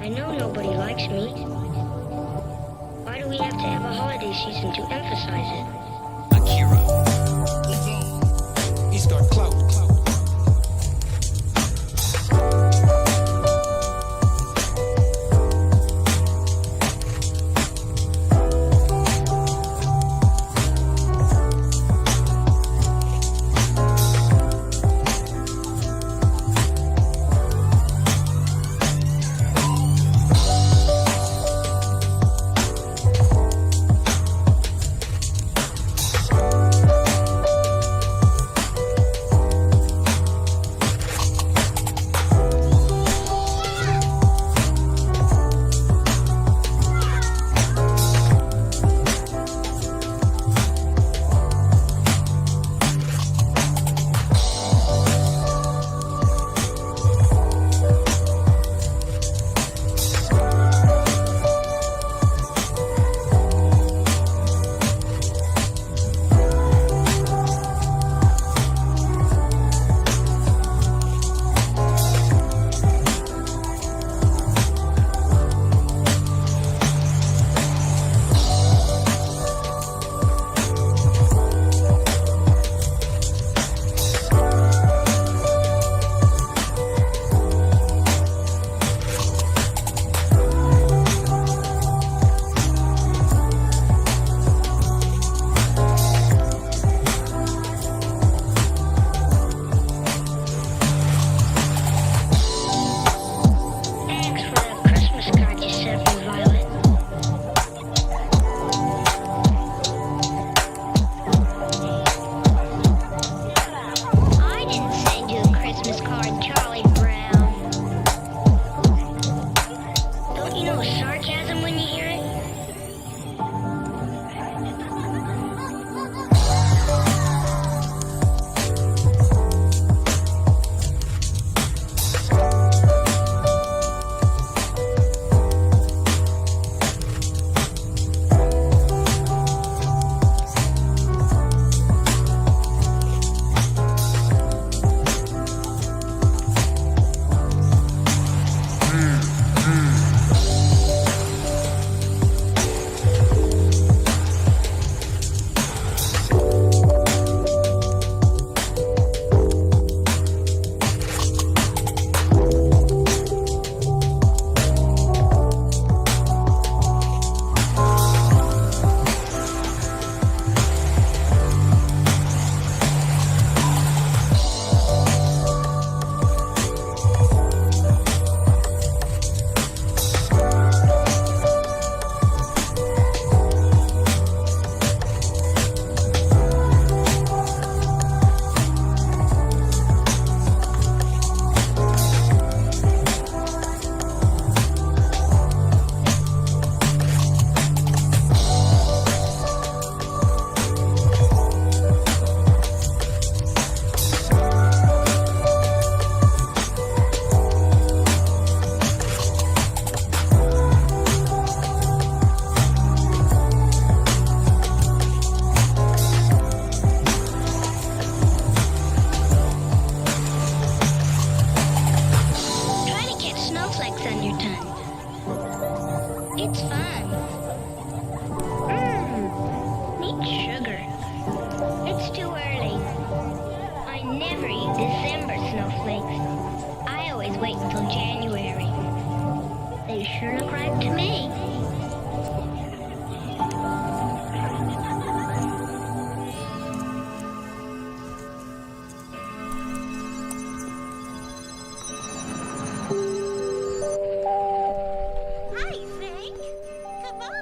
I know nobody likes me. Why do we have to have a holiday season to emphasize it? Akira. He's got clout.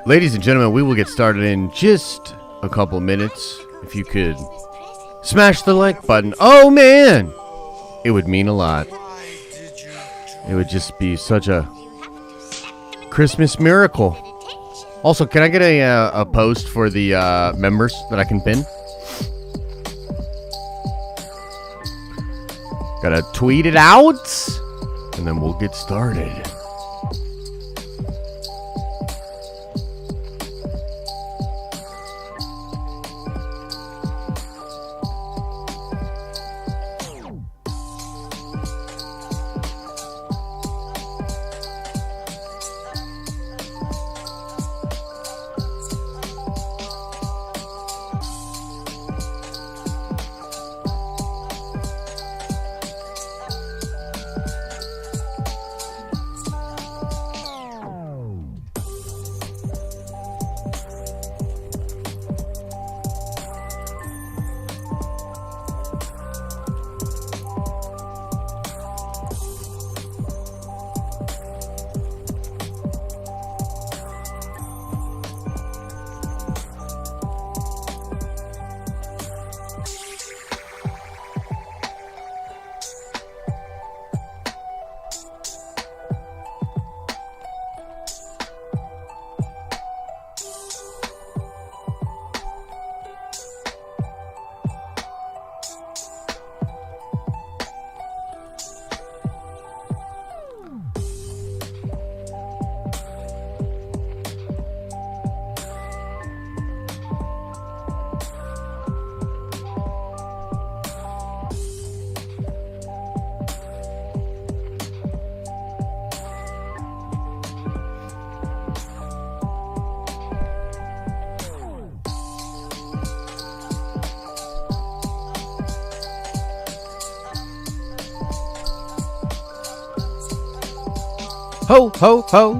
Ladies and gentlemen, we will get started in just a couple minutes. If you could smash the like button. Oh, man! It would mean a lot. It would just be such a Christmas miracle. Also, can I get a post for the members that I can pin? Gotta tweet it out, and then we'll get started. Ho, ho, ho.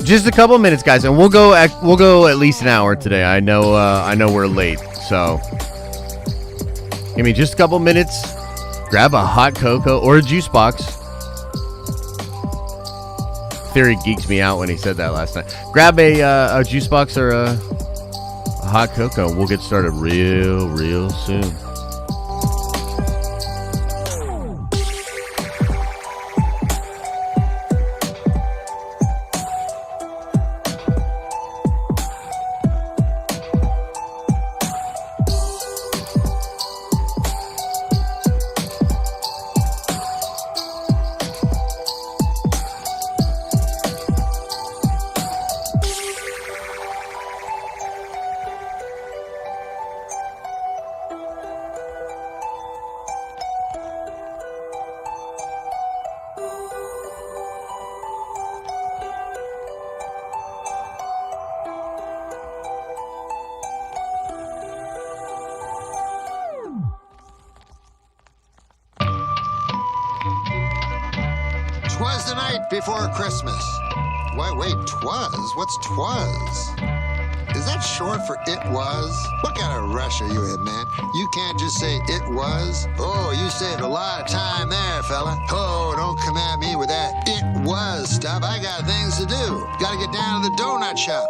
Just a couple minutes, guys, and we'll go at least an hour today. I know we're late, so give me just a couple minutes. Grab a hot cocoa or a juice box. Theory geeked me out when he said that last night. Grab a juice box or a hot cocoa. We'll get started real soon. Twas the night before Christmas. Wait, twas? What's twas? Is that short for it was? What kind of rush are you in, man? You can't just say it was. Oh, you saved a lot of time there, fella. Oh, don't come at me with that it was stuff. I got things to do. Gotta get down to the donut shop.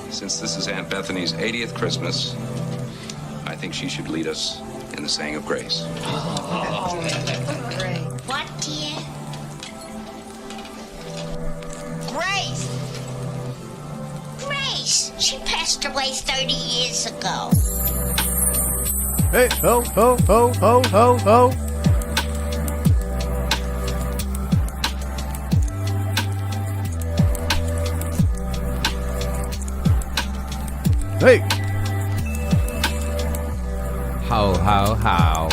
Since this is Aunt Bethany's 80th Christmas, I think she should lead us in the saying of grace. What, dear? Grace! Grace! She passed away 30 years ago. Hey, ho, ho, ho, ho, ho, ho. Hey! How?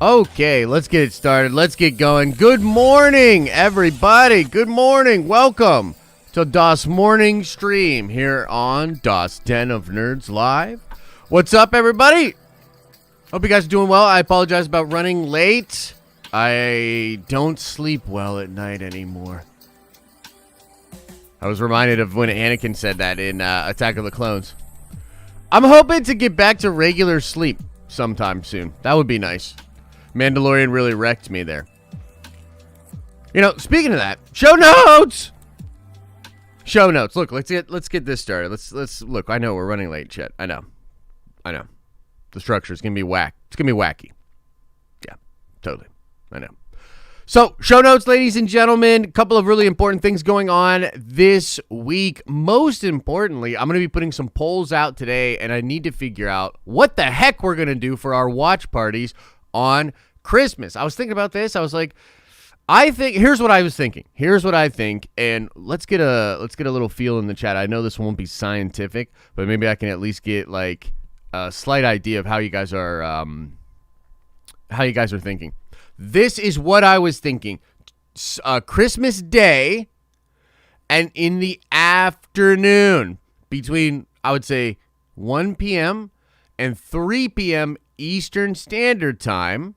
Okay, let's get it started. Let's get going. Good morning, everybody. Good morning. Welcome to DOS Morning Stream here on DOS Den of Nerds Live. What's up, everybody? Hope you guys are doing well. I apologize about running late. I don't sleep well at night anymore. I was reminded of when Anakin said that in Attack of the Clones. I'm hoping to get back to regular sleep sometime soon. That would be nice. Mandalorian really wrecked me there. You know, speaking of that, show notes. Show notes. Look, let's get this started. Let's look. I know we're running late, Chet. I know. The structure is gonna be whack. It's gonna be wacky. Yeah, totally. I know. So, show notes, ladies and gentlemen. A couple of really important things going on this week. Most importantly, I'm going to be putting some polls out today, and I need to figure out what the heck we're going to do for our watch parties on Christmas. I was thinking about this. I was like, here's what I was thinking. Here's what I think, and let's get a little feel in the chat. I know this won't be scientific, but maybe I can at least get like a slight idea of how you guys are thinking. This is what I was thinking. Christmas Day and in the afternoon between, I would say, 1 p.m. and 3 p.m. Eastern Standard Time.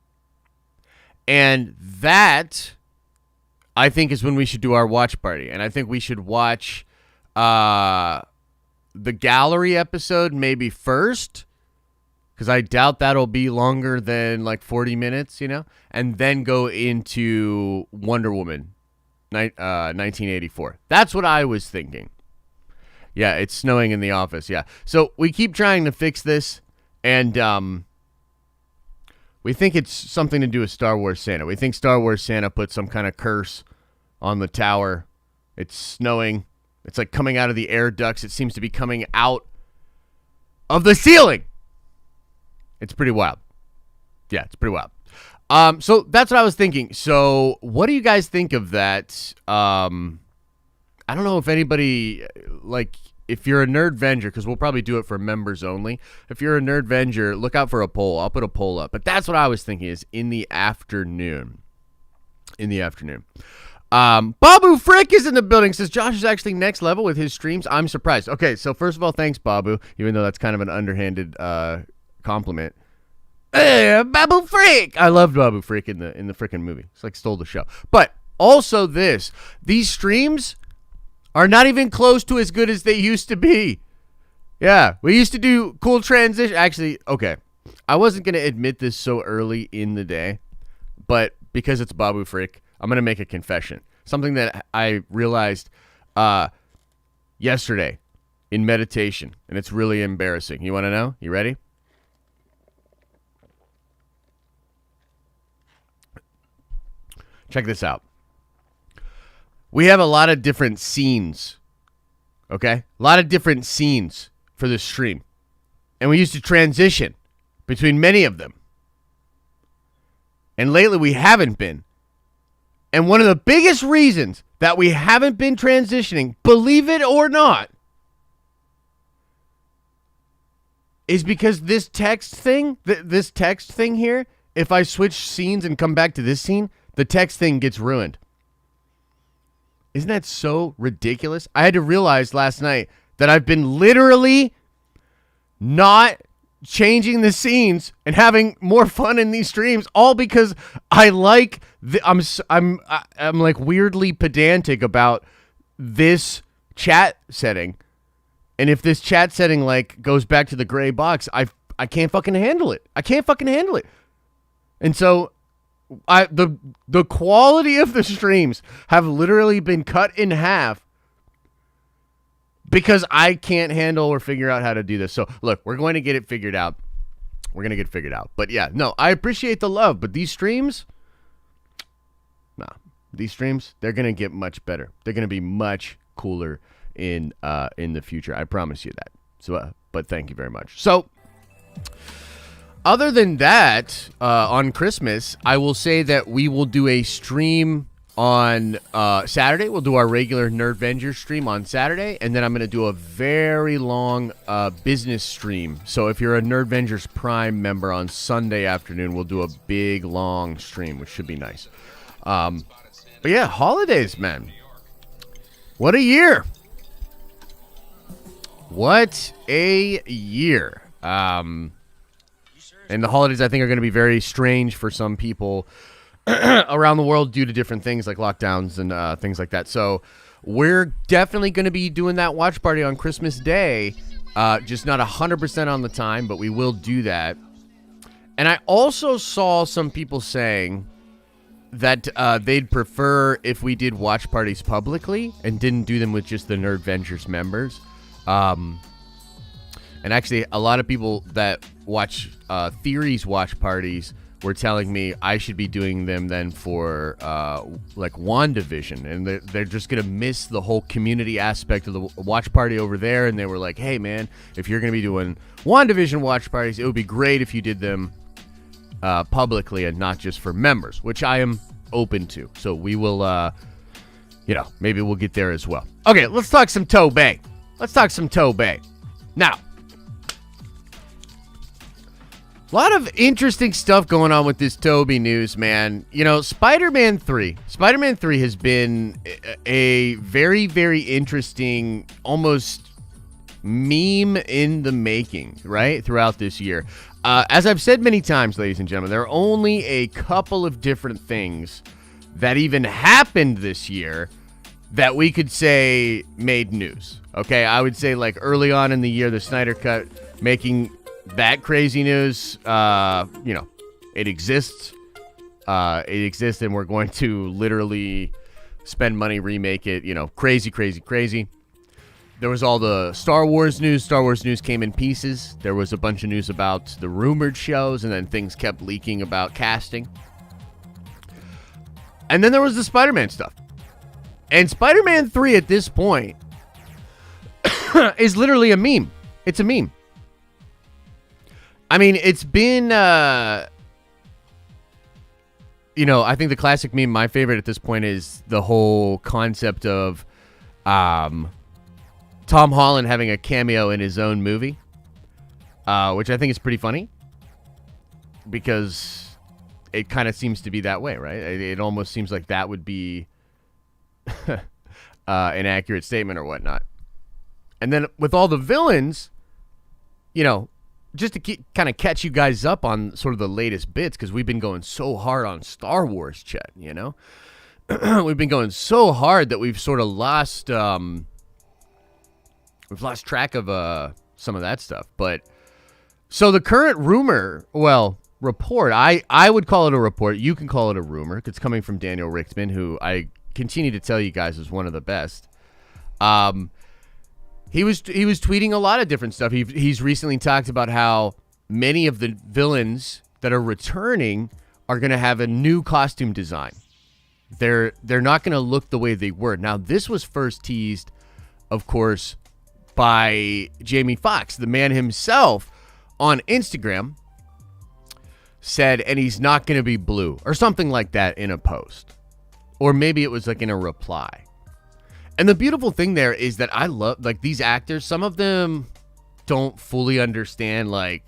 And that, I think, is when we should do our watch party. And I think we should watch the gallery episode maybe first, because I doubt that'll be longer than like 40 minutes, you know, and then go into Wonder Woman 1984. That's what I was thinking. Yeah, it's snowing in the office, yeah. So we keep trying to fix this, and we think it's something to do with Star Wars Santa. We think Star Wars Santa put some kind of curse on the tower. It's snowing. It's like coming out of the air ducts. It seems to be coming out of the ceiling. It's pretty wild. Yeah, it's pretty wild. So that's what I was thinking. So what do you guys think of that? I don't know if anybody, like, if you're a Nerd Venger, because we'll probably do it for members only. If you're a Nerd Venger, look out for a poll. I'll put a poll up. But that's what I was thinking, is in the afternoon. Babu Frick is in the building. Says Josh is actually next level with his streams. I'm surprised. Okay, so first of all, thanks, Babu, even though that's kind of an underhanded compliment. Hey, Babu Frick. I loved Babu Frick in the freaking movie. It's like stole the show. But also these streams are not even close to as good as they used to be. Yeah, we used to do cool transition. Actually, okay, I wasn't going to admit this so early in the day, but because it's Babu Frick, I'm going to make a confession. Something that I realized yesterday in meditation, and it's really embarrassing. You want to know? You ready? Check this out. We have a lot of different scenes, okay? A lot of different scenes for this stream. And we used to transition between many of them. And lately we haven't been. And one of the biggest reasons that we haven't been transitioning, believe it or not, is because this text thing here, if I switch scenes and come back to this scene, the text thing gets ruined. Isn't that so ridiculous? I had to realize last night that I've been literally not changing the scenes and having more fun in these streams, all because I like I'm like weirdly pedantic about this chat setting. And if this chat setting like goes back to the gray box, I can't fucking handle it. And so the quality of the streams have literally been cut in half because I can't handle or figure out how to do this. So look, we're going to get it figured out. But yeah, no, I appreciate the love, but these streams, they're going to get much better. They're going to be much cooler in the future. I promise you that. So, but thank you very much. So, other than that, on Christmas, I will say that we will do a stream On Saturday, we'll do our regular Nerdvengers stream on Saturday, and then I'm going to do a very long business stream. So if you're a Nerdvengers Prime member on Sunday afternoon, we'll do a big, long stream, which should be nice. But yeah, holidays, man. What a year. What a year. And the holidays, I think, are going to be very strange for some people around the world due to different things like lockdowns and things like that. So we're definitely going to be doing that watch party on Christmas Day. Just not 100% on the time, but we will do that. And I also saw some people saying that they'd prefer if we did watch parties publicly and didn't do them with just the Nerdvengers members. And actually, a lot of people that watch Theories watch parties were telling me I should be doing them then for like WandaVision, and they're just gonna miss the whole community aspect of the watch party over there. And they were like, "Hey, man, if you're gonna be doing WandaVision watch parties, it would be great if you did them publicly and not just for members," which I am open to. So we will, maybe we'll get there as well. Okay, let's talk some Tobey. Now. A lot of interesting stuff going on with this Tobey news, man. You know, Spider-Man 3 has been a very, very interesting, almost meme in the making, right, throughout this year. As I've said many times, ladies and gentlemen, there are only a couple of different things that even happened this year that we could say made news. Okay, I would say like early on in the year, the Snyder Cut making that crazy news, it exists. And we're going to literally spend money, remake it, crazy. There was all the Star Wars news. Star Wars news came in pieces. There was a bunch of news about the rumored shows, and then things kept leaking about casting. And then there was the Spider-Man stuff. And Spider-Man 3 at this point is literally a meme. It's a meme. I mean, it's been, I think the classic meme, my favorite at this point, is the whole concept of Tom Holland having a cameo in his own movie, which I think is pretty funny because it kind of seems to be that way, right? It almost seems like that would be an accurate statement or whatnot. And then with all the villains, just to kind of catch you guys up on sort of the latest bits, because we've been going so hard on Star Wars, Chet, we've been going so hard that we've sort of lost track of some of that stuff. But so the current report, I would call it a report. You can call it a rumor. It's coming from Daniel Richtman, who I continue to tell you guys is one of the best. He was tweeting a lot of different stuff. He's recently talked about how many of the villains that are returning are going to have a new costume design. They're not going to look the way they were. Now, this was first teased, of course, by Jamie Foxx, the man himself, on Instagram, said, and he's not going to be blue, or something like that in a post. Or maybe it was like in a reply. And the beautiful thing there is that I love, like, these actors, some of them don't fully understand, like,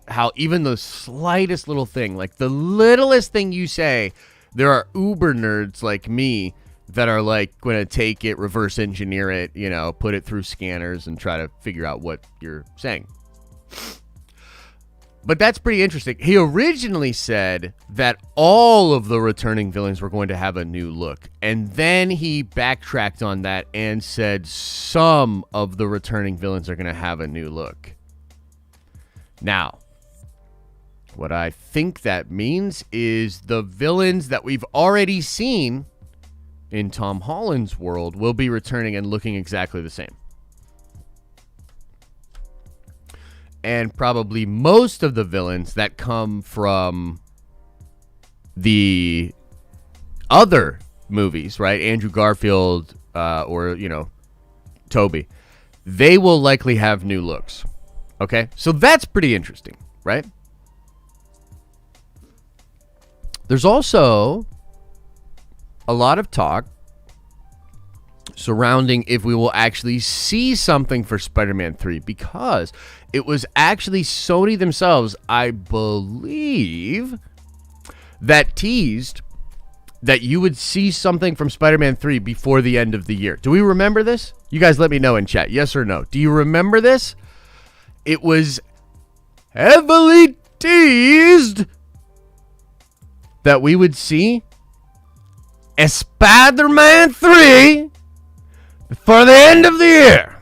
how even the slightest little thing, like the littlest thing you say, there are uber nerds like me that are, like, going to take it, reverse engineer it, put it through scanners and try to figure out what you're saying. But that's pretty interesting. He originally said that all of the returning villains were going to have a new look. And then he backtracked on that and said some of the returning villains are going to have a new look. Now, what I think that means is the villains that we've already seen in Tom Holland's world will be returning and looking exactly the same. And probably most of the villains that come from the other movies, right? Andrew Garfield or Tobey, they will likely have new looks. Okay? So that's pretty interesting, right? There's also a lot of talk surrounding if we will actually see something for Spider-Man 3, because it was actually Sony themselves, I believe, that teased that you would see something from Spider-Man 3 before the end of the year. Do we remember this? You guys let me know in chat, yes or no. Do you remember this? It was heavily teased that we would see a Spider-Man 3 before the end of the year.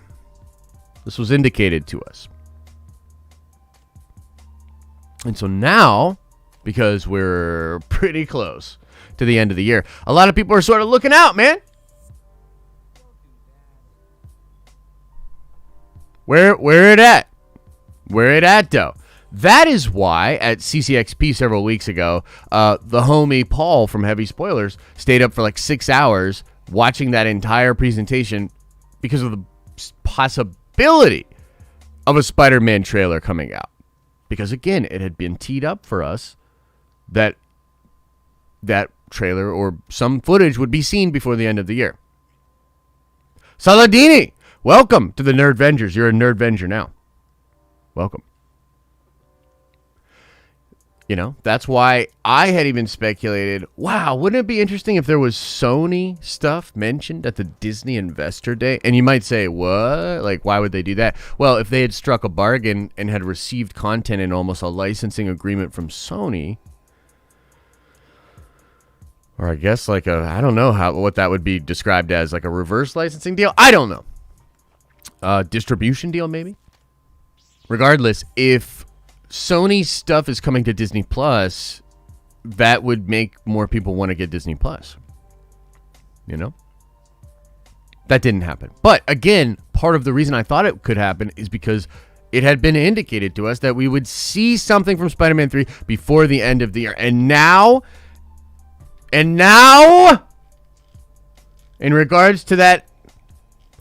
This was indicated to us. And so now, because we're pretty close to the end of the year, a lot of people are sort of looking out, man. Where it at? Where it at, though? That is why at CCXP several weeks ago, the homie Paul from Heavy Spoilers stayed up for like 6 hours watching that entire presentation because of the possibility of a Spider-Man trailer coming out. Because again, it had been teed up for us that that trailer or some footage would be seen before the end of the year. Saladini, welcome to the Nerdvengers. You're a Nerdvenger now. Welcome. You know, that's why I had even speculated, wow, wouldn't it be interesting if there was Sony stuff mentioned at the Disney Investor Day? And you might say, what? Like, why would they do that? Well, if they had struck a bargain and had received content in almost a licensing agreement from Sony, or I guess like I don't know what that would be described as, like a reverse licensing deal? I don't know. Distribution deal, maybe? Regardless, if Sony's stuff is coming to Disney Plus, that would make more people want to get Disney Plus. You know? That didn't happen. But again, part of the reason I thought it could happen is because it had been indicated to us that we would see something from Spider-Man 3 before the end of the year. And now, in regards to that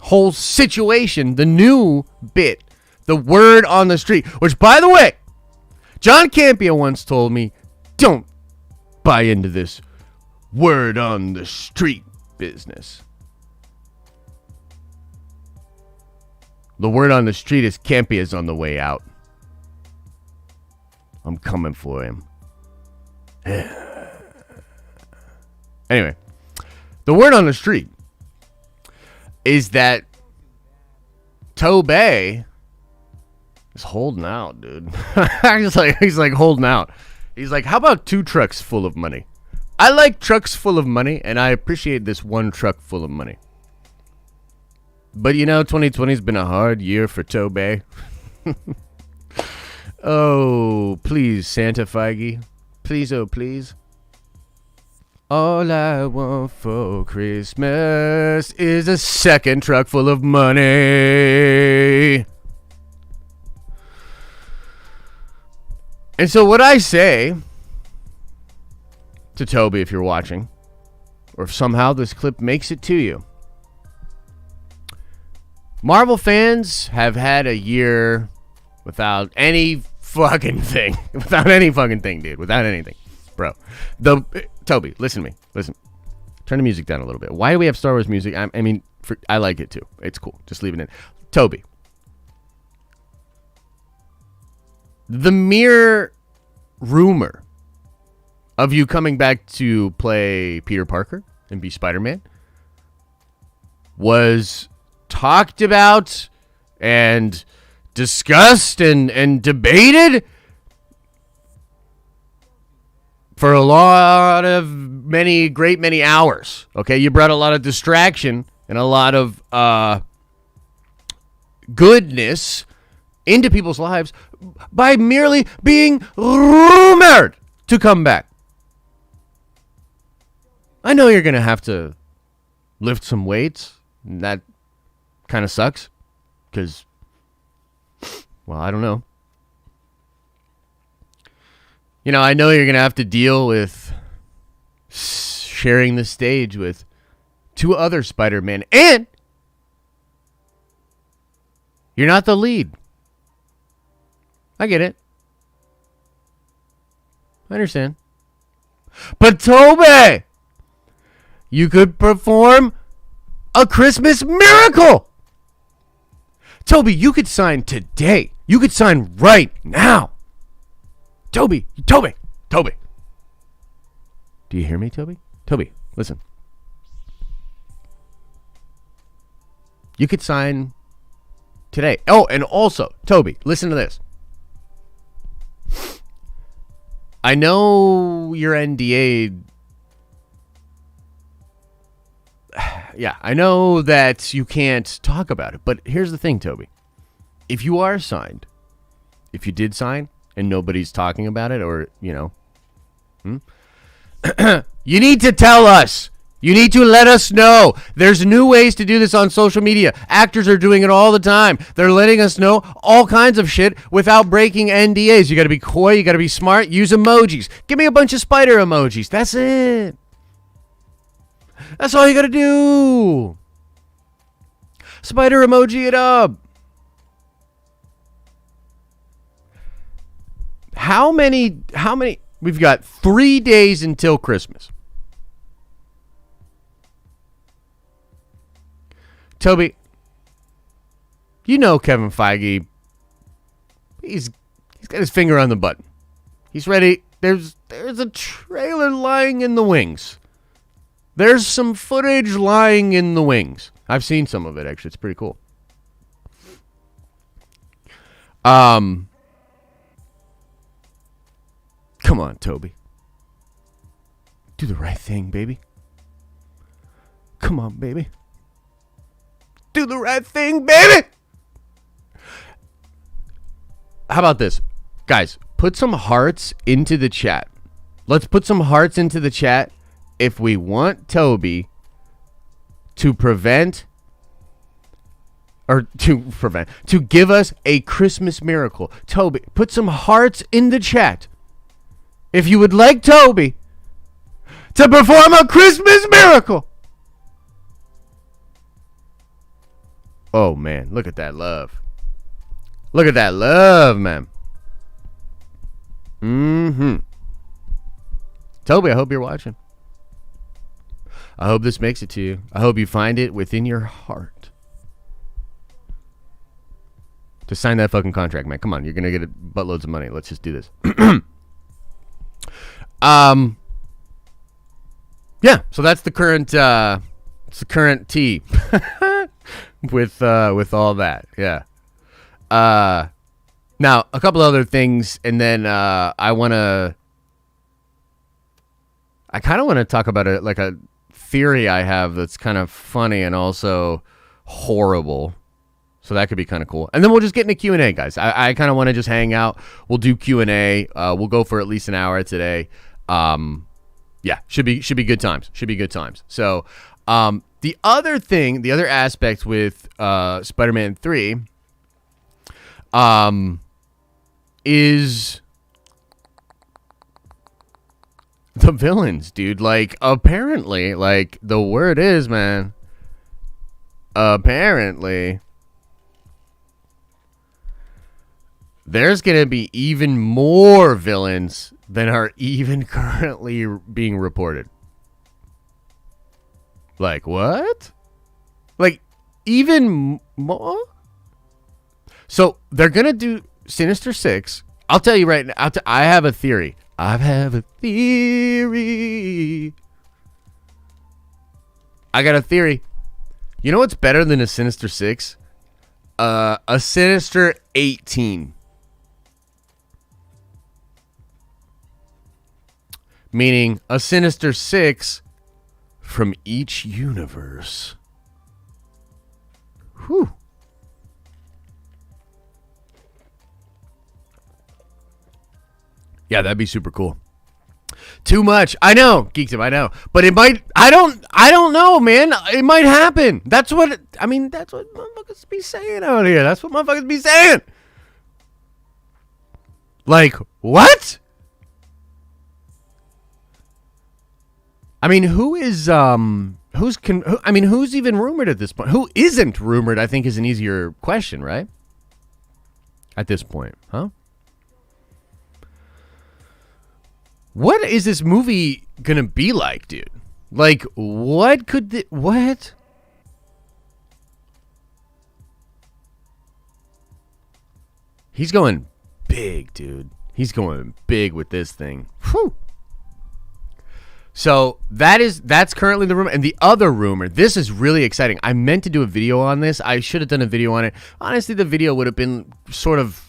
whole situation, the new bit, the word on the street, which, by the way, John Campea once told me, don't buy into this word on the street business. The word on the street is Campea's on the way out. I'm coming for him. Anyway, the word on the street is that Tobey is holding out, dude. he's like holding out. He's like, how about 2 trucks full of money? I like trucks full of money, and I appreciate this 1 truck full of money. But you know, 2020's been a hard year for Tobey. Oh, please, Santa Feige. Please, oh, please. All I want for Christmas is a 2nd truck full of money. And so what I say to Tobey, if you're watching, or if somehow this clip makes it to you, Marvel fans have had a year without any fucking thing. Without any fucking thing, dude. Without anything. Bro. Tobey, listen to me. Listen. Turn the music down a little bit. Why do we have Star Wars music? I like it too. It's cool. Just leave it in. Tobey. The mere rumor of you coming back to play Peter Parker and be Spider-Man was talked about and discussed and debated for a lot of many hours. Okay, you brought a lot of distraction and a lot of goodness into people's lives by merely being rumored to come back. I know you're going to have to lift some weights. And that kind of sucks because, well, I don't know. You know, I know you're going to have to deal with sharing the stage with 2 other Spider-Men, and you're not the lead. I get it. I understand. But Tobey, you could perform a Christmas miracle. Toby, you could sign today. You could sign right now. Toby. Do you hear me, Toby? Toby, listen. You could sign today. Oh, and also, Toby, listen to this. I know you're NDA'd. Yeah, I know that you can't talk about it, but here's the thing, Toby. If you are signed, if you did sign and nobody's talking about it, or, you know, you need to tell us. You need to let us know. There's new ways to do this on social media. Actors are doing it all the time. They're letting us know all kinds of shit without breaking NDAs. You got to be coy. You got to be smart. Use emojis. Give me a bunch of spider emojis. That's it. That's all you got to do. Spider emoji it up. How many? We've got 3 days until Christmas. Toby, you know Kevin Feige, he's got his finger on the button. He's ready. There's a trailer lying in the wings. There's some footage lying in the wings. I've seen some of it, actually. It's pretty cool. Come on, Toby. Do the right thing, baby. Come on, baby. Do the right thing, baby. How about this? Guys, put some hearts into the chat. Let's put some hearts into the chat if we want Toby to give us a Christmas miracle. Toby, put some hearts in the chat if you would like Toby to perform a Christmas miracle. Oh, man. Look at that love. Look at that love, man. Toby, I hope you're watching. I hope this makes it to you. I hope you find it within your heart to sign that fucking contract, man. Come on. You're going to get buttloads of money. Let's just do this. Yeah. So that's the current, tea. with all that, yeah. Now a couple other things, and then I kind of want to talk about a theory I have that's kind of funny and also horrible. So that could be kind of cool. And then we'll just get into Q&A, guys. I kind of want to just hang out. We'll do Q&A. We'll go for at least an hour today. Yeah, should be good times. So, the other aspect with Spider-Man 3 is the villains, dude. Like, apparently, like, the word is, man, apparently there's going to be even more villains than are even currently being reported. Like, what? Like, even more? So, they're going to do Sinister Six. I'll tell you right now. I have a theory. I got a theory. You know what's better than a Sinister Six? A Sinister 18. Meaning a Sinister Six from each universe. Whew. Yeah, that'd be super cool. Too much. I know, Geekdom, I know. But it might, I don't know, man. It might happen. That's what motherfuckers be saying out here. That's what motherfuckers be saying. Like, what? I mean, who's even rumored at this point? Who isn't rumored, I think, is an easier question, right? At this point, huh? What is this movie gonna be like, dude? Like, what could what? He's going big, dude. He's going big with this thing. Whew. So that's currently the rumor. And the other rumor, this is really exciting. I meant to do a video on this. I should have done a video on it. Honestly, the video would have been sort of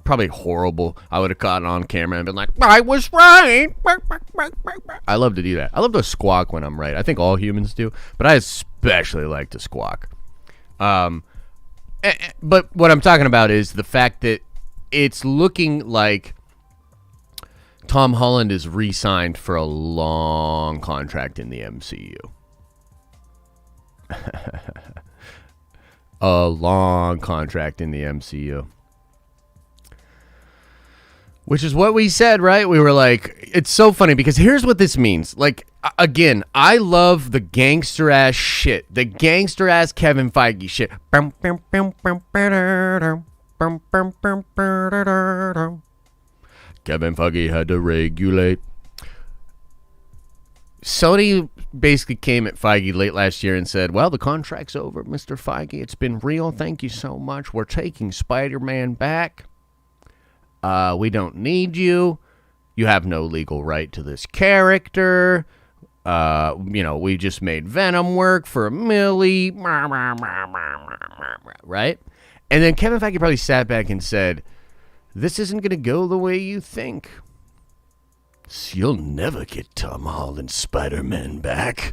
probably horrible. I would have gotten on camera and been like, I was right. I love to do that. I love to squawk when I'm right. I think all humans do, but I especially like to squawk. But what I'm talking about is the fact that it's looking like Tom Holland is re-signed for a long contract in the MCU. A long contract in the MCU. Which is what we said, right? We were like, it's so funny because here's what this means. Like, again, I love the gangster ass shit. The gangster ass Kevin Feige shit. Kevin Feige had to regulate. Sony basically came at Feige late last year and said, well, the contract's over, Mr. Feige. It's been real. Thank you so much. We're taking Spider-Man back. We don't need you. You have no legal right to this character. We just made Venom work for a milli. Right? And then Kevin Feige probably sat back and said, this isn't going to go the way you think. So you'll never get Tom Holland's Spider-Man back.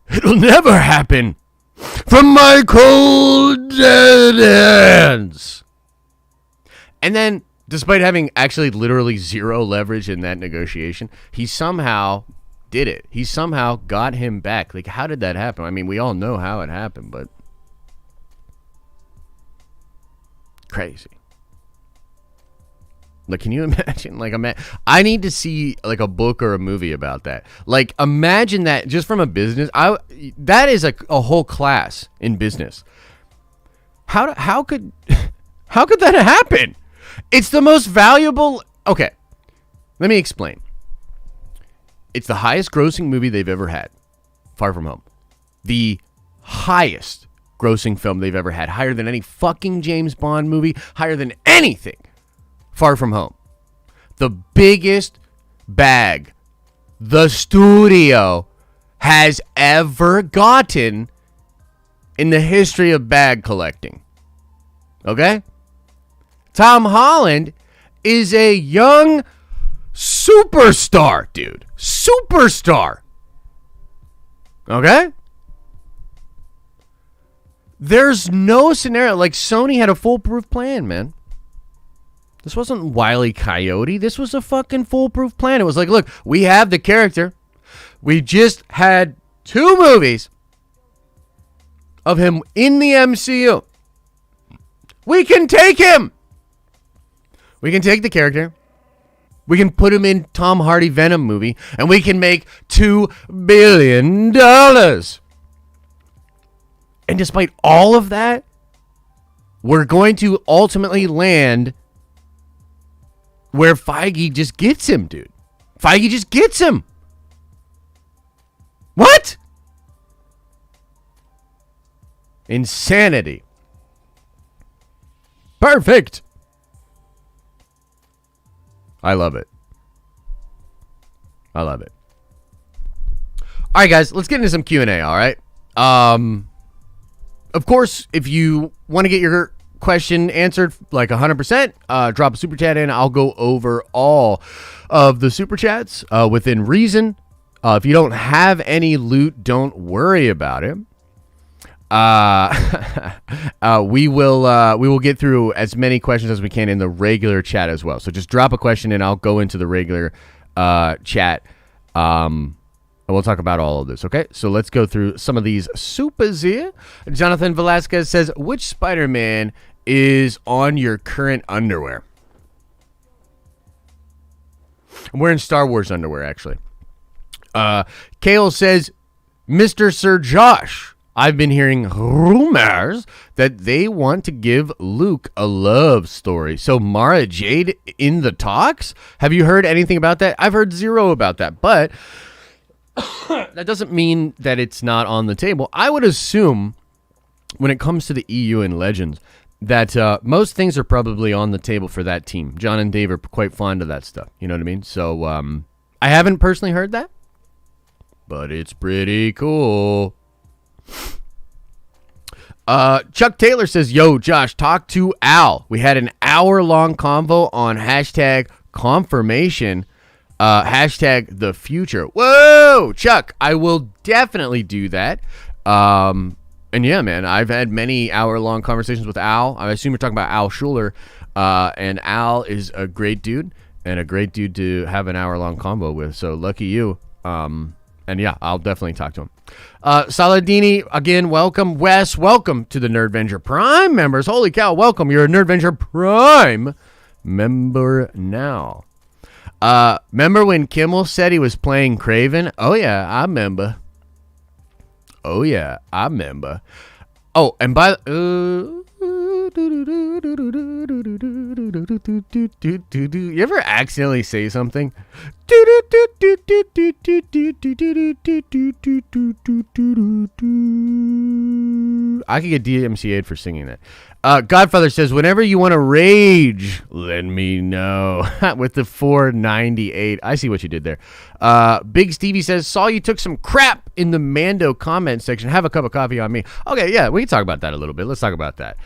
It'll never happen from my cold dead hands. And then, despite having actually literally zero leverage in that negotiation, he somehow did it. He somehow got him back. Like, how did that happen? I mean, we all know how it happened, but crazy. Like, can you imagine? Like, I need to see like a book or a movie about that. Like, imagine that just from a business. That is a whole class in business. How could that happen? It's the most valuable. Okay, let me explain. It's the highest grossing movie they've ever had. Far From Home. The highest grossing film they've ever had. Higher than any fucking James Bond movie. Higher than anything. Far From Home. The biggest bag the studio has ever gotten in the history of bag collecting. Okay? Tom Holland is a young superstar, dude. Superstar. Okay? There's no scenario. Like, Sony had a foolproof plan, man. This wasn't Wile E. Coyote. This was a fucking foolproof plan. It was like, look, we have the character. We just had 2 movies of him in the MCU. We can take him. We can take the character. We can put him in Tom Hardy Venom movie, and we can make $2 billion. And despite all of that, we're going to ultimately land where Feige just gets him, dude. Feige just gets him. What? Insanity. Perfect. I love it. I love it. All right, guys, let's get into some Q&A, all right? Of course, if you want to get your question answered like 100%, drop a super chat in. I'll go over all of the super chats within reason. If you don't have any loot, don't worry about it. We will get through as many questions as we can in the regular chat as well. So just drop a question and I'll go into the regular chat. And we'll talk about all of this, okay? So let's go through some of these supers here. Jonathan Velasquez says, which Spider-Man is on your current underwear? I'm wearing Star Wars underwear, actually. Kale says, Mr. Sir Josh, I've been hearing rumors that they want to give Luke a love story. So Mara Jade in the talks? Have you heard anything about that? I've heard zero about that, but That doesn't mean that it's not on the table. I would assume when it comes to the EU and Legends that most things are probably on the table for that team. John and Dave are quite fond of that stuff. You know what I mean? So I haven't personally heard that, but it's pretty cool. Chuck Taylor says, yo, Josh, talk to Al. We had an hour-long convo on hashtag confirmation, hashtag the future. Whoa, Chuck, I will definitely do that. And yeah, man, I've had many hour-long conversations with Al. I assume you're talking about Al Schuler. And Al is a great dude and a great dude to have an hour-long convo with. So lucky you. And yeah, I'll definitely talk to him. Saladini, again, welcome. Wes, welcome to the Nerdventure Prime members. Holy cow, welcome. You're a Nerdventure Prime member now. Remember when Kimmel said he was playing Craven? Oh, yeah, I remember. Oh, and by you ever accidentally say something? I could get DMCA'd for singing that. Godfather says, whenever you want to rage, let me know. With the 498. I see what you did there. Big Stevie says, saw you took some crap in the Mando comment section. Have a cup of coffee on me. Okay, yeah, we can talk about that a little bit. Let's talk about that.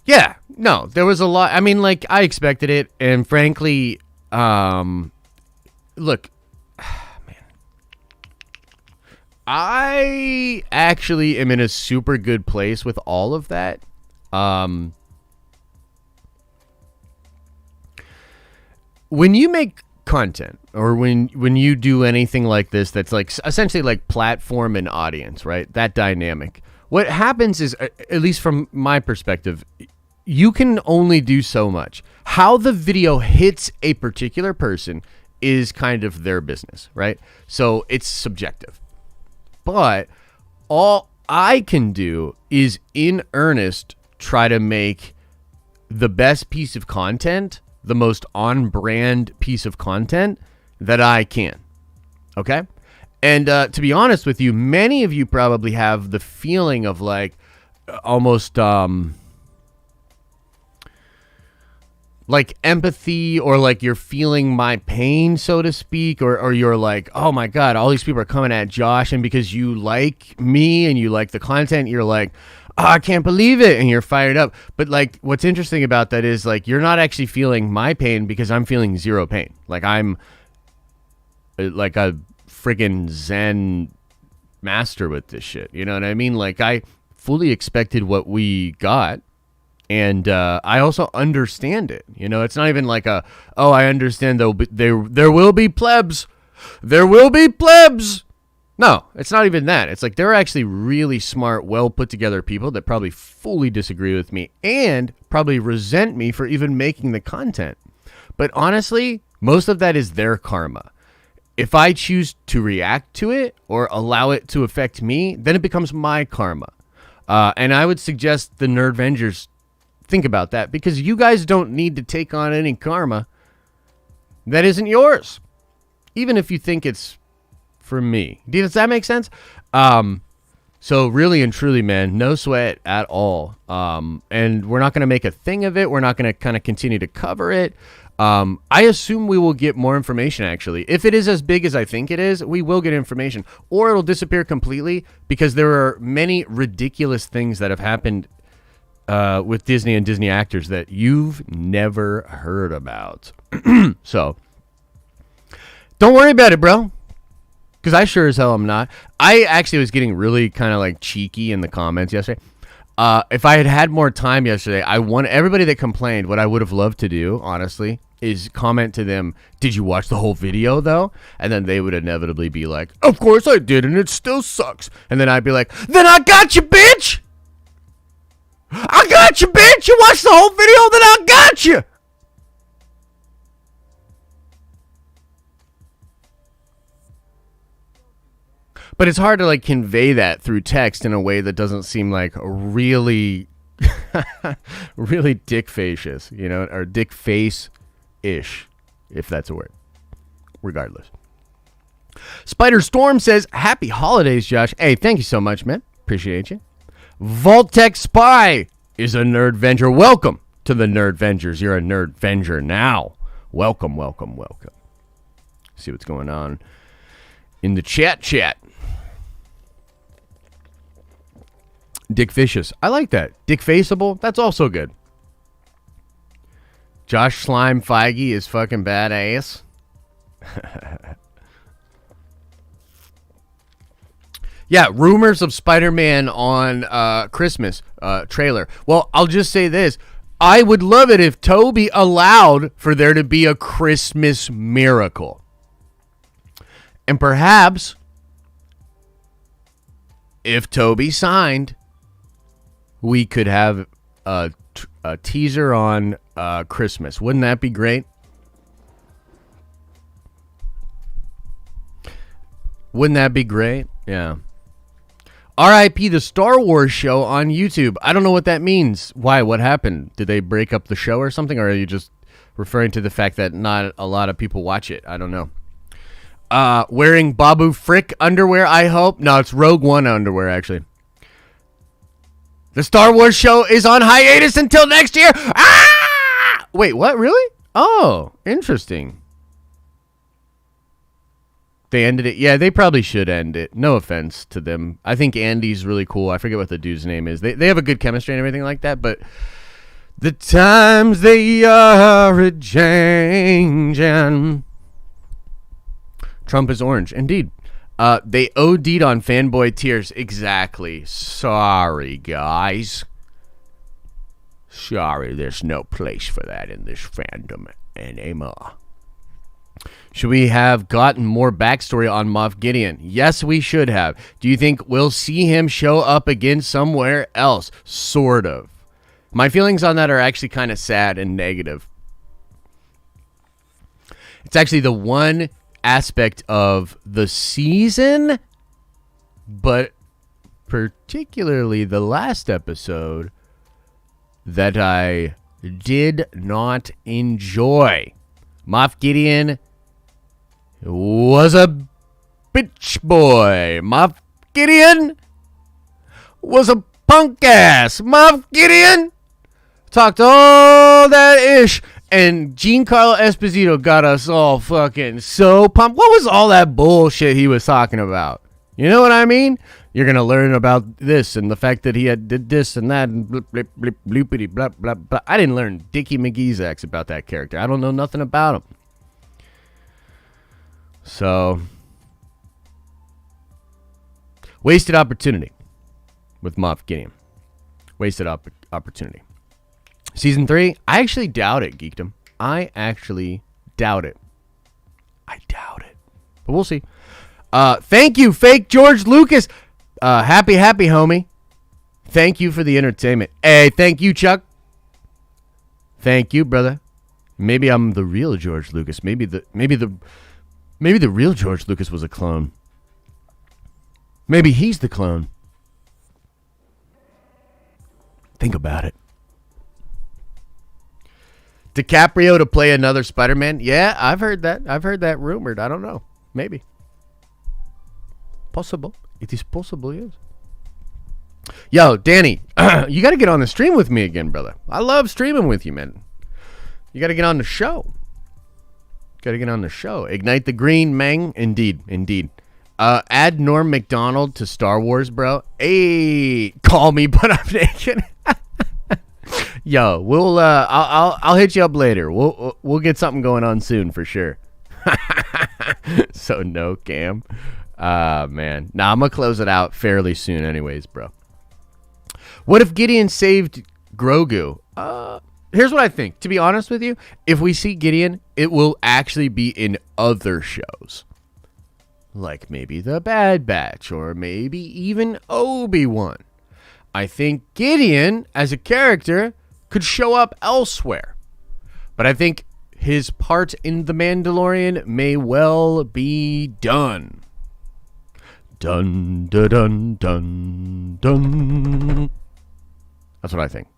Yeah, no, there was a lot. I mean, like, I expected it. And frankly, look, man, I actually am in a super good place with all of that. When you make content or when you do anything like this, that's like essentially like platform and audience, right? That dynamic. What happens is, at least from my perspective, you can only do so much. How the video hits a particular person is kind of their business, right? So it's subjective. But all I can do is, in earnest, try to make the best piece of content, the most on-brand piece of content that I can. Okay? And to be honest with you, many of you probably have the feeling of like almost like empathy, or like you're feeling my pain, so to speak, or you're like, oh my God, all these people are coming at Josh, and because you like me and you like the content, you're like, oh, I can't believe it, and you're fired up. But like, what's interesting about that is like, you're not actually feeling my pain because I'm feeling zero pain. Like I'm like a friggin' Zen master with this shit. You know what I mean? Like, I fully expected what we got, and I also understand it. You know, it's not even like a, oh, I understand there will be plebs. There will be plebs. No, it's not even that. It's like they're actually really smart, well put together people that probably fully disagree with me and probably resent me for even making the content. But honestly, most of that is their karma. If I choose to react to it or allow it to affect me, then it becomes my karma. And I would suggest the Nerdvengers think about that, because you guys don't need to take on any karma that isn't yours, even if you think it's for me. Does that make sense? So really and truly, man, no sweat at all. And we're not going to make a thing of it. We're not going to kind of continue to cover it. I assume we will get more information, actually. If it is as big as I think it is, we will get information. Or it'll disappear completely, because there are many ridiculous things that have happened with Disney and Disney actors that you've never heard about. So, don't worry about it, bro. Because I sure as hell am not. I actually was getting really kind of like cheeky in the comments yesterday. If I had had more time yesterday, I want everybody that complained, what I would have loved to do, honestly, is comment to them, did you watch the whole video, though? And then they would inevitably be like, of course I did, and it still sucks. And then I'd be like, then I got you, bitch! I got you, bitch! You watched the whole video, then I got you! But it's hard to like convey that through text in a way that doesn't seem like really, really dick-facious, you know, or dick-face-ish, if that's a word. Regardless. Spider Storm says, happy holidays, Josh. Hey, thank you so much, man. Appreciate you. Vault-Tec Spy is a Nerd Venger. Welcome to the Nerd Vengers. You're a Nerd Venger now. Welcome, welcome, welcome. See what's going on in the chat. Dick Vicious. I like that. Dick Faceable. That's also good. Josh Slime Feige is fucking badass. Yeah, rumors of Spider-Man on Christmas trailer. Well, I'll just say this. I would love it if Tobey allowed for there to be a Christmas miracle. And perhaps, if Tobey signed, we could have a teaser on Christmas. Wouldn't that be great? Wouldn't that be great? Yeah. R.I.P. the Star Wars show on YouTube. I don't know what that means. Why? What happened? Did they break up the show or something? Or are you just referring to the fact that not a lot of people watch it? I don't know. Wearing Babu Frick underwear, I hope. No, it's Rogue One underwear, actually. The Star Wars show is on hiatus until next year. Ah! Wait, what? Really? Oh, interesting. They ended it. Yeah, they probably should end it. No offense to them. I think Andy's really cool. I forget what the dude's name is. They have a good chemistry and everything like that, but the times they are a-changing. Trump is orange. Indeed. They OD'd on fanboy tears. Exactly. Sorry, guys. Sorry, there's no place for that in this fandom anymore. Should we have gotten more backstory on Moff Gideon? Yes, we should have. Do you think we'll see him show up again somewhere else? Sort of. My feelings on that are actually kind of sad and negative. It's actually the one aspect of the season, but particularly the last episode, that I did not enjoy. Moff Gideon was a bitch boy. Moff Gideon was a punk ass. Moff Gideon talked all that ish. And Giancarlo Esposito got us all fucking so pumped. What was all that bullshit he was talking about? You know what I mean? You're going to learn about this and the fact that he had did this and that and blip, blip, blip, bloopity, blah, blah, blah. I didn't learn Dickie McGee's X about that character. I don't know nothing about him. So, wasted opportunity with Moff Gideon. Wasted opportunity. Season 3, I actually doubt it, Geekdom. I actually doubt it. I doubt it. But we'll see. Thank you, fake George Lucas. Happy, homie. Thank you for the entertainment. Hey, thank you, Chuck. Thank you, brother. Maybe I'm the real George Lucas. Maybe the real George Lucas was a clone. Maybe he's the clone. Think about it. DiCaprio to play another Spider-Man? Yeah, I've heard that. I've heard that rumored. I don't know. Maybe. Possible. It is possible, yes. Yo, Danny, you got to get on the stream with me again, brother. I love streaming with you, man. You got to get on the show. Got to get on the show. Ignite the green, Meng. Indeed. Add Norm Macdonald to Star Wars, bro. Hey, call me, but I'm naked. Yo, we'll I'll hit you up later. We'll get something going on soon for sure. So no cam. Man. Nah, I'm gonna close it out fairly soon anyways, bro. What if Gideon saved Grogu? Here's what I think. To be honest with you, if we see Gideon, it will actually be in other shows. Like maybe The Bad Batch or maybe even Obi-Wan. I think Gideon as a character could show up elsewhere. But I think his part in The Mandalorian may well be done. Dun, dun, dun, dun, dun. That's what I think.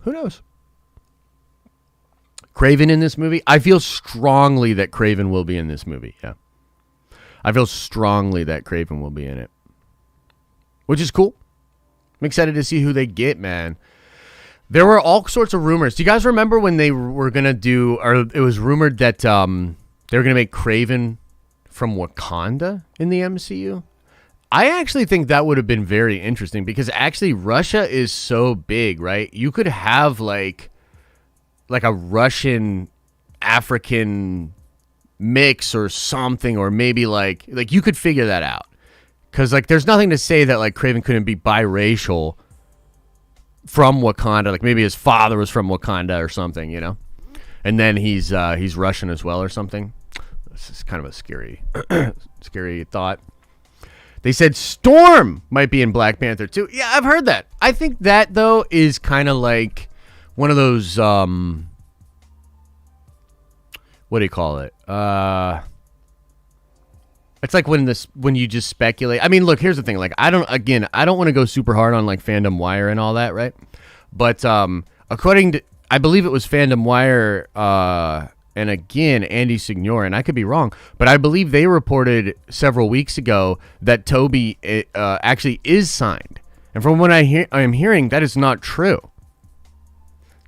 Who knows? Kraven in this movie? I feel strongly that Kraven will be in this movie. Yeah. I feel strongly that Kraven will be in it. Which is cool. I'm excited to see who they get, man. There were all sorts of rumors. Do you guys remember when they were going to do, or it was rumored that they were going to make Kraven from Wakanda in the MCU? I actually think that would have been very interesting because actually Russia is so big, right? You could have like a Russian African mix or something, or maybe like you could figure that out. Because like there's nothing to say that like Kraven couldn't be biracial from Wakanda. Like maybe his father was from Wakanda or something, you know? And then he's Russian as well or something. This is kind of a scary scary thought. They said Storm might be in Black Panther too. Yeah, I've heard that. I think that, though, is kind of like one of those, what do you call it? It's like when you just speculate. I mean, look, here's the thing. Like, I don't want to go super hard on like Fandom Wire and all that, right? But according to, I believe it was Fandom Wire, and again, Andy Signore, and I could be wrong, but I believe they reported several weeks ago that Tobey actually is signed. And from what I am hearing, that is not true.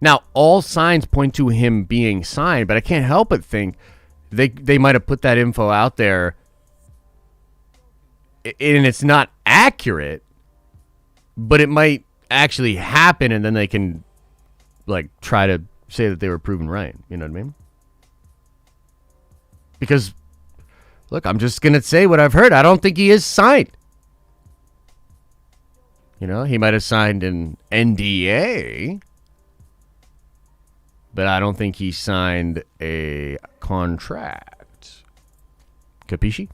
Now, all signs point to him being signed, but I can't help but think they might have put that info out there, and it's not accurate, but it might actually happen, and then they can like try to say that they were proven right. You know what I mean? Because, look, I'm just going to say what I've heard. I don't think he is signed. You know, he might have signed an NDA, but I don't think he signed a contract. Capisci?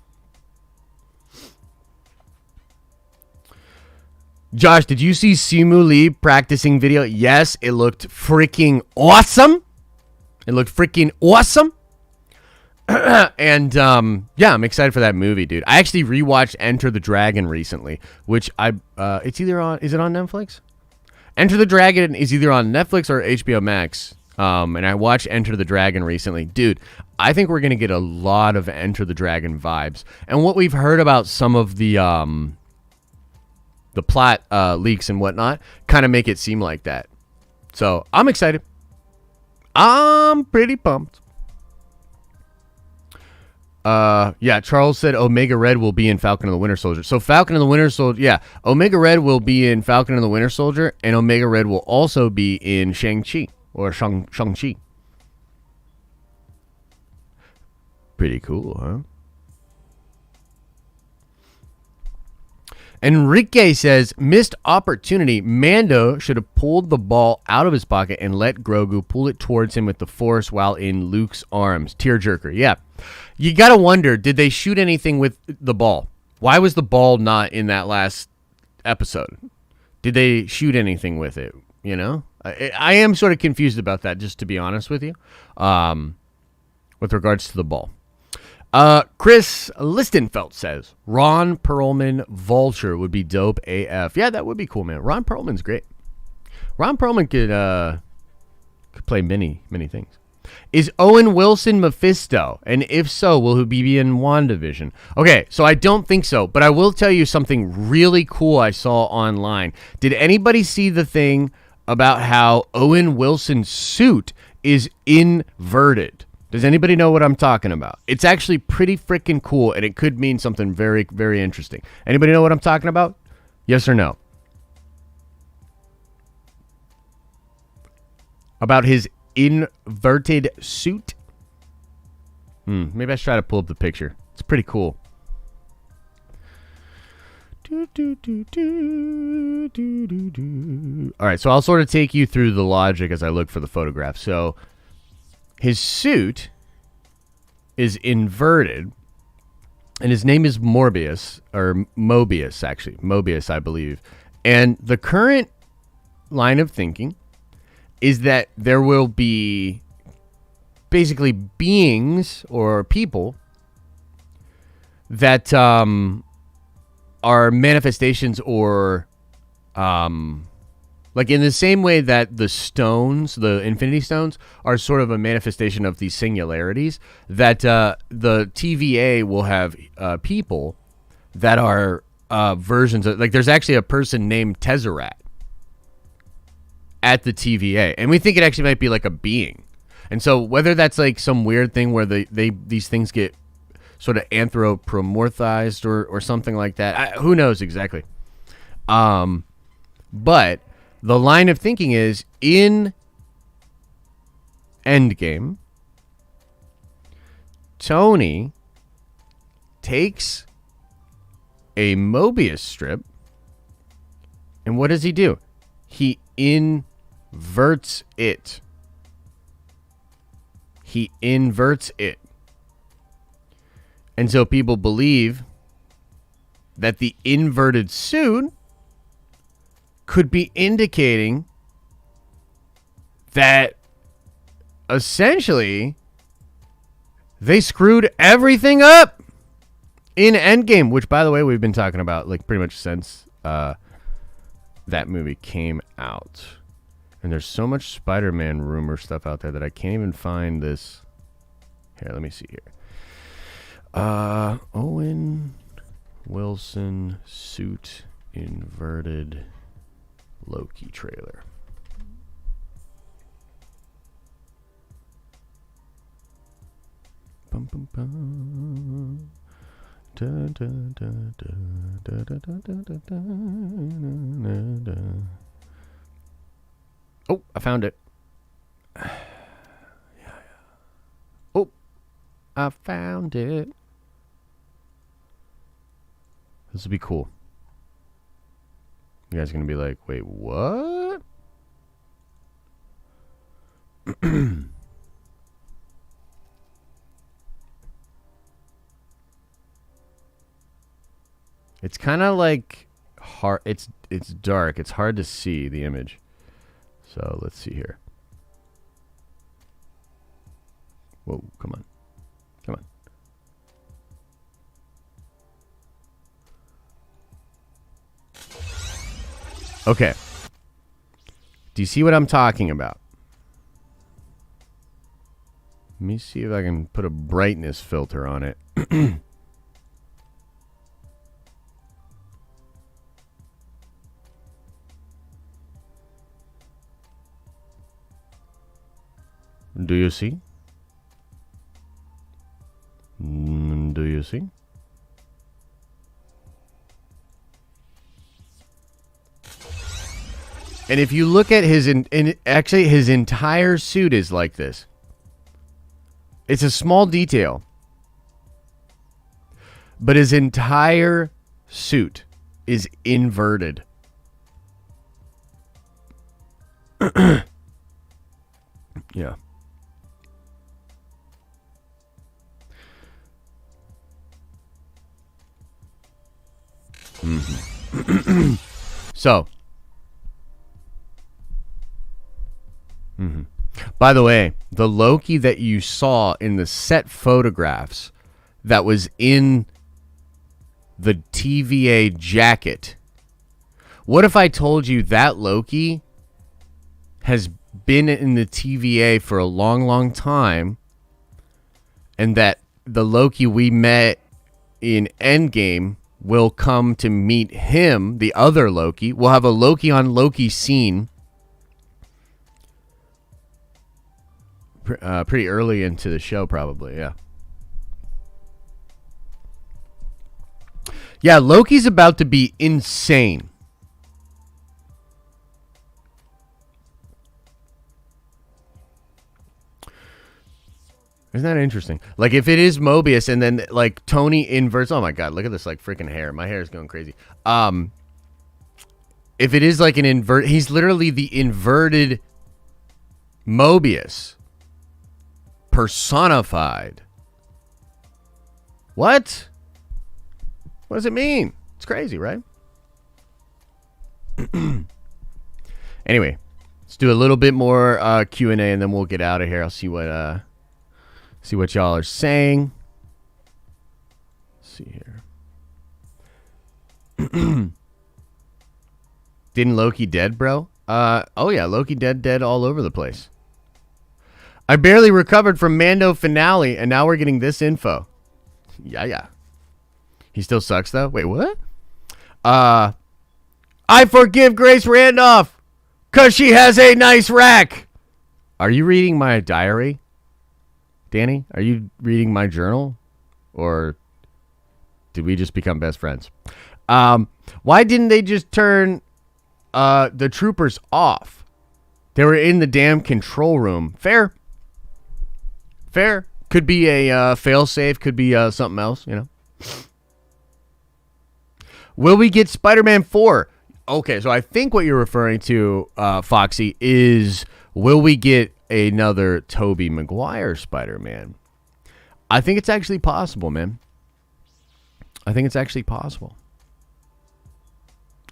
Josh, did you see Simu Lee practicing video? Yes, it looked freaking awesome. And yeah, I'm excited for that movie, dude. I actually rewatched Enter the Dragon recently, which it's either on, is it on Netflix? Enter the Dragon is either on Netflix or HBO Max. And I watched Enter the Dragon recently. Dude, I think we're going to get a lot of Enter the Dragon vibes. And what we've heard about some of the plot leaks and whatnot kind of make it seem like that. So I'm excited. I'm pretty pumped. Yeah, Charles said Omega Red will be in Falcon and the Winter Soldier. So Falcon and the Winter Soldier, yeah, Omega Red will be in Falcon and the Winter Soldier, and Omega Red will also be in Shang-Chi, or Shang-Chi. Pretty cool, huh? Enrique says, missed opportunity. Mando should have pulled the ball out of his pocket and let Grogu pull it towards him with the Force while in Luke's arms. Tearjerker, yeah. You got to wonder, did they shoot anything with the ball? Why was the ball not in that last episode? Did they shoot anything with it? You know? I am sort of confused about that, just to be honest with you, with regards to the ball. Chris Listenfeld says, Ron Perlman Vulture would be dope AF. Yeah, that would be cool, man. Ron Perlman's great. Ron Perlman could play many things. Is Owen Wilson Mephisto? And if so, will he be in WandaVision? Okay, so I don't think so, but I will tell you something really cool I saw online. Did anybody see the thing about how Owen Wilson's suit is inverted? Does anybody know what I'm talking about? It's actually pretty freaking cool, and it could mean something very, very interesting. Anybody know what I'm talking about? Yes or no? About his inverted suit? Maybe I should try to pull up the picture. It's pretty cool. All right, so I'll sort of take you through the logic as I look for the photograph. So his suit is inverted, and his name is Morbius, or Mobius, actually. Mobius, I believe. And the current line of thinking is that there will be basically beings or people that are manifestations or Like in the same way that the stones, the Infinity Stones, are sort of a manifestation of these singularities, that the TVA will have people that are versions of, like there's actually a person named Tesseract at the TVA, and we think it actually might be like a being. And so whether that's like some weird thing where these things get sort of anthropomorphized or something like that, who knows exactly. But the line of thinking is, in Endgame, Tony takes a Mobius strip, and what does he do? He inverts it. He inverts it. And so people believe that the inverted suit could be indicating that essentially they screwed everything up in Endgame, which, by the way, we've been talking about like pretty much since that movie came out. And there's so much Spider-Man rumor stuff out there that I can't even find this. Here, let me see here. Owen Wilson suit inverted Loki trailer. Bum, bum, bum. Da, da, da, da, da, da, da, da, da, da. Oh, I found it. Yeah. Oh, I found it. This will be cool. You guys are going to be like, wait, what? It's kind of like hard. It's dark. It's hard to see the image. So let's see here. Whoa, come on. Come on. Okay. Do you see what I'm talking about? Let me see if I can put a brightness filter on it. Do you see? Do you see? And if you look at actually his entire suit is like this. It's a small detail. But his entire suit is inverted. Yeah. Mm-hmm. So. Mm-hmm. By the way, the Loki that you saw in the set photographs that was in the TVA jacket. What if I told you that Loki has been in the TVA for a long, long time, and that the Loki we met in Endgame will come to meet him, the other Loki? We'll have a Loki on Loki scene pretty early into the show, probably. Yeah, Loki's about to be insane. Isn't that interesting? Like, if it is Mobius and then, like, Tony inverts... Oh, my God. Look at this, like, freaking hair. My hair is going crazy. If it is, like, an invert... He's literally the inverted Mobius. Personified. What? What does it mean? It's crazy, right? Anyway, let's do a little bit more Q&A, and then we'll get out of here. I'll see what y'all are saying. Let's see here. Didn't Loki dead, bro? Oh yeah, Loki dead all over the place. I barely recovered from Mando finale, and now we're getting this info. Yeah. He still sucks, though? Wait, what? I forgive Grace Randolph, because she has a nice rack. Are you reading my diary, Danny? Are you reading my journal? Or did we just become best friends? Why didn't they just turn the troopers off? They were in the damn control room. Fair. Could be a fail-safe. Could be something else, you know. Will we get Spider-Man 4? Okay, so I think what you're referring to, Foxy, is will we get another Tobey Maguire Spider-Man? I think it's actually possible, man. I think it's actually possible.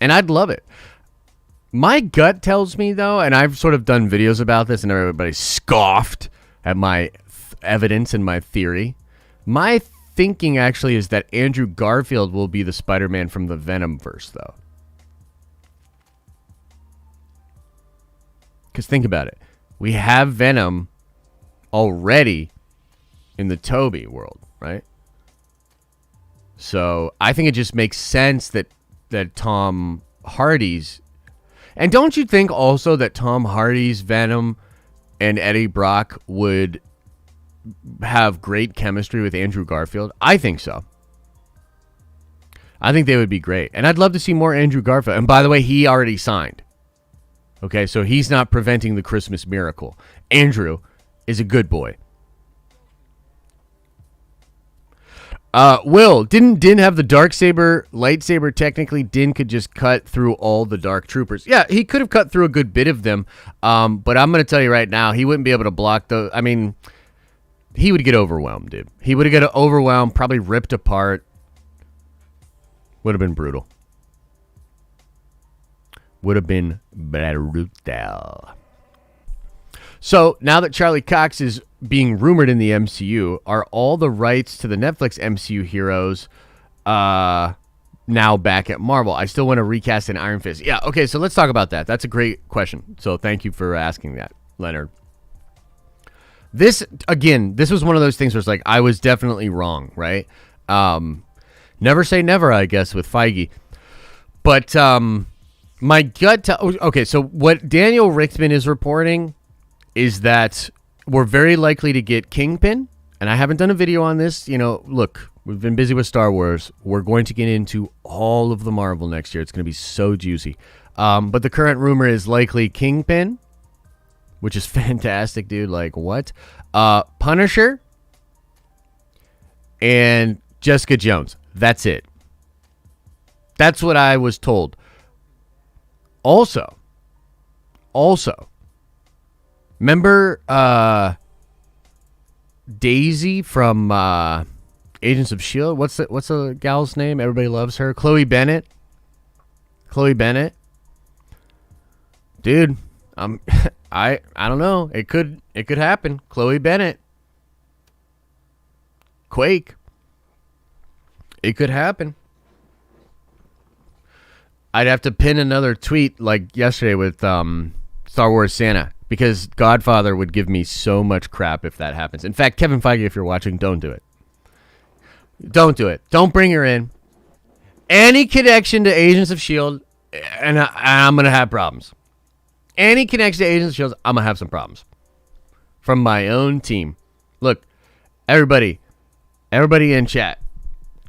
And I'd love it. My gut tells me, though, and I've sort of done videos about this, and everybody scoffed at my evidence and my theory. My thinking actually is that Andrew Garfield will be the Spider-Man from the Venomverse, though. Because think about it. We have Venom already in the Tobey world, right? So I think it just makes sense that Tom Hardy's... And don't you think also that Tom Hardy's Venom and Eddie Brock would have great chemistry with Andrew Garfield? I think so. I think they would be great. And I'd love to see more Andrew Garfield. And by the way, he already signed. Okay, so he's not preventing the Christmas miracle. Andrew is a good boy. Will, didn't Din have the Darksaber lightsaber? Technically, Din could just cut through all the Dark Troopers. Yeah, he could have cut through a good bit of them. But I'm going to tell you right now, he wouldn't be able to block the... I mean, he would get overwhelmed, dude. He would have got overwhelmed, probably ripped apart. Would have been brutal. Would have been brutal. So, now that Charlie Cox is being rumored in the MCU, are all the rights to the Netflix MCU heroes now back at Marvel? I still want to recast an Iron Fist. Yeah, okay, so let's talk about that. That's a great question. So, thank you for asking that, Leonard. This, again, this was one of those things where it's like, I was definitely wrong, right? Never say never, I guess, with Feige. But, my gut... okay, so what Daniel Richtman is reporting is that we're very likely to get Kingpin. And I haven't done a video on this. You know, look, we've been busy with Star Wars. We're going to get into all of the Marvel next year. It's going to be so juicy. But the current rumor is likely Kingpin, which is fantastic, dude. Like, what? Punisher and Jessica Jones. That's it. That's what I was told. Also, remember Daisy from Agents of S.H.I.E.L.D.? What's the gal's name? Everybody loves her. Chloe Bennett. Dude, I don't know. It could happen. Chloe Bennett. Quake. It could happen. I'd have to pin another tweet like yesterday with Star Wars Santa, because Godfather would give me so much crap if that happens. In fact, Kevin Feige, if you're watching, don't do it. Don't do it. Don't bring her in. Any connection to Agents of S.H.I.E.L.D., and I'm going to have problems. Any connection to Agents of S.H.I.E.L.D., I'm going to have some problems. From my own team. Look, everybody in chat.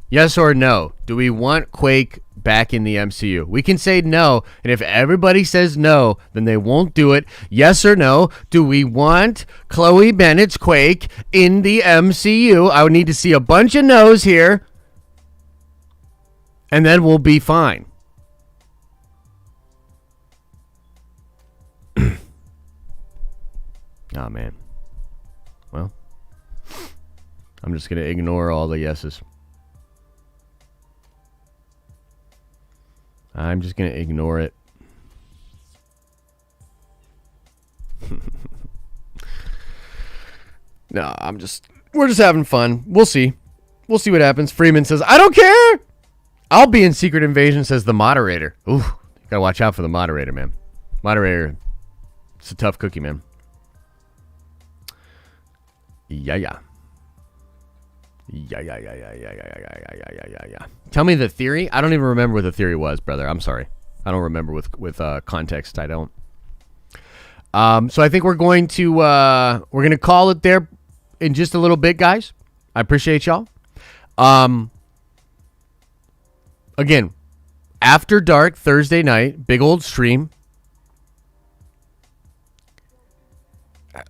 Yes or no? Do we want Quake back in the MCU? We can say no, and if everybody says no, then they won't do it. Yes or no? Do we want Chloe Bennett's Quake in the MCU? I would need to see a bunch of no's here, and then we'll be fine. Oh, man. Well, I'm just going to ignore all the yeses. I'm just going to ignore it. No, we're just having fun. We'll see. We'll see what happens. Freeman says, I don't care. I'll be in Secret Invasion, says the moderator. Ooh, you got to watch out for the moderator, man. Moderator, it's a tough cookie, man. Yeah. Tell me the theory. I don't even remember what the theory was, brother. I'm sorry. I don't remember with context. I don't. So I think we're going to call it there in just a little bit, guys. I appreciate y'all. Again, after dark Thursday night, big old stream.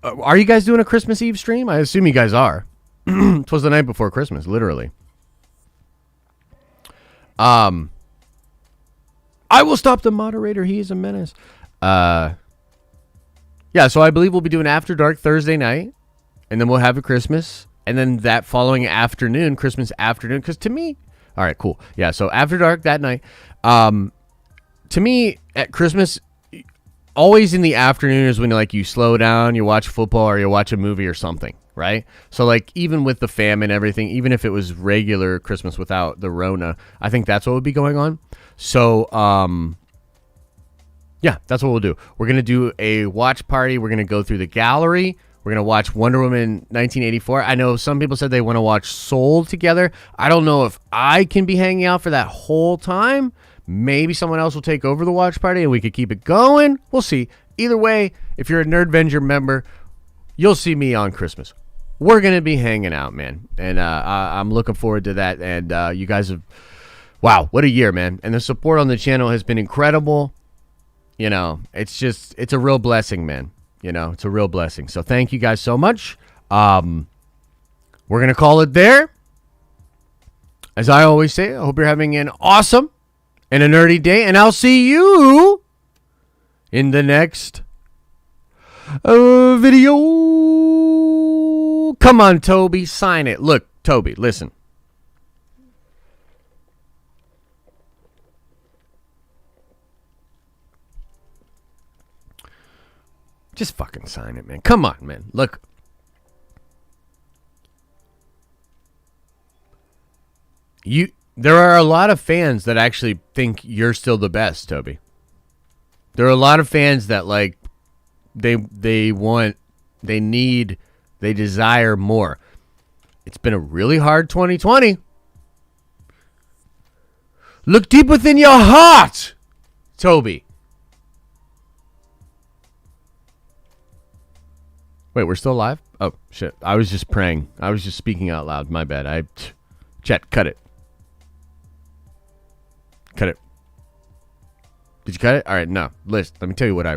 Are you guys doing a Christmas Eve stream? I assume you guys are. It was the night before Christmas, literally. I will stop the moderator. He is a menace. Yeah, so I believe we'll be doing After Dark Thursday night, and then we'll have a Christmas, and then that following afternoon, Christmas afternoon, because to me, all right, cool. Yeah, so After Dark that night. To me, at Christmas, always in the afternoon is when like you slow down, you watch football, or you watch a movie or something, right? So like even with the fam and everything, even if it was regular Christmas without the Rona, I think that's what would be going on. So yeah, that's what we'll do. We're going to do a watch party. We're going to go through the gallery. We're going to watch Wonder Woman 1984. I know some people said they want to watch Soul together. I don't know if I can be hanging out for that whole time. Maybe someone else will take over the watch party and we could keep it going. We'll see. Either way, if you're a Nerdvenger member, you'll see me on Christmas. We're going to be hanging out, man. And I'm looking forward to that. And you guys have, wow, what a year, man. And the support on the channel has been incredible. You know, it's a real blessing, man. You know, it's a real blessing. So thank you guys so much. We're going to call it there. As I always say, I hope you're having an awesome and a nerdy day. And I'll see you in the next video. Come on, Toby, sign it. Look, Toby, listen. Just fucking sign it, man. Come on, man. Look. There are a lot of fans that actually think you're still the best, Toby. There are a lot of fans that like they desire more. It's been a really hard 2020. Look deep within your heart, Toby. Wait, we're still live? Oh, shit. I was just praying. I was just speaking out loud. My bad. Chat, cut it. Cut it. Did you cut it? All right, no. Let me tell you what I